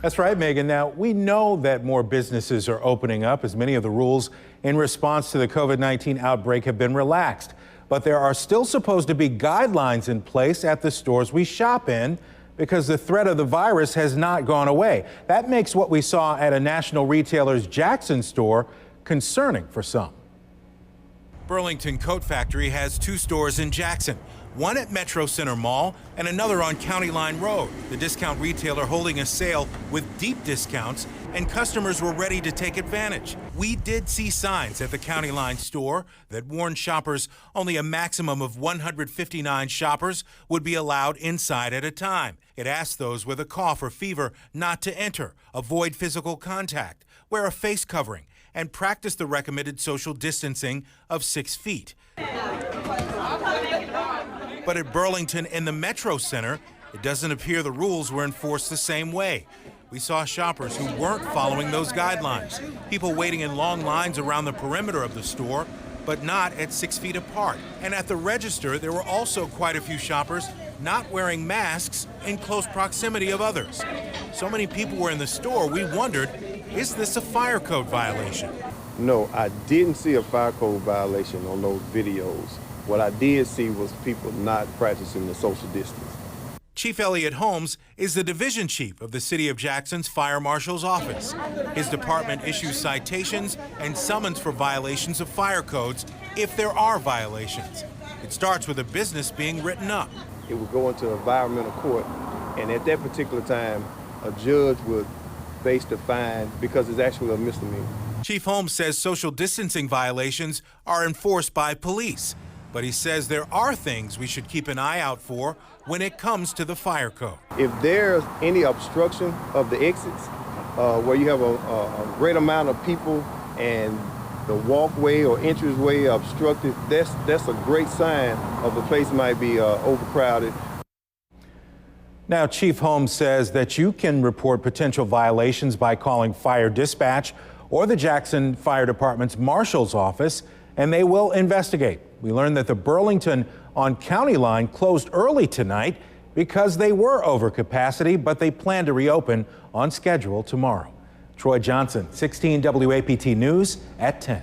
That's right, Megan. Now, we know that more businesses are opening up as many of the rules in response to the COVID-19 outbreak have been relaxed. But there are still supposed to be guidelines in place at the stores we shop in because the threat of the virus has not gone away. That makes what we saw at a national retailer's Jackson store concerning for some. Burlington Coat Factory has 2 stores in Jackson, one at Metro Center Mall and another on County Line Road. The discount retailer holding a sale with deep discounts, and customers were ready to take advantage. We did see signs at the County Line store that warned shoppers only a maximum of 159 shoppers would be allowed inside at a time. It asked those with a cough or fever not to enter, avoid physical contact, wear a face covering, and practice the recommended social distancing of 6 feet. But at Burlington and the Metro Center, it doesn't appear the rules were enforced the same way. We saw shoppers who weren't following those guidelines, people waiting in long lines around the perimeter of the store, but not at 6 feet apart. And at the register, there were also quite a few shoppers not wearing masks in close proximity of others. So many people were in the store, we wondered, is this a fire code violation? No, I didn't see a fire code violation on those videos. What I did see was people not practicing the social distance. Chief Elliot Holmes is the division chief of the City of Jackson's Fire Marshal's office. His department issues citations and summons for violations of fire codes if there are violations. It starts with a business being written up. It would go into environmental court, and at that particular time, a judge would base the fine because it's actually a misdemeanor. Chief Holmes says social distancing violations are enforced by police, but he says there are things we should keep an eye out for when it comes to the fire code. If there's any obstruction of the exits, where you have a great amount of people and the walkway or entranceway obstructed, that's a great sign of the place might be overcrowded. Now, Chief Holmes says that you can report potential violations by calling fire dispatch or the Jackson Fire Department's marshal's office, and they will investigate. We learned that the Burlington on County Line closed early tonight because they were over capacity, but they plan to reopen on schedule tomorrow. Troy Johnson, 16 WAPT News at 10.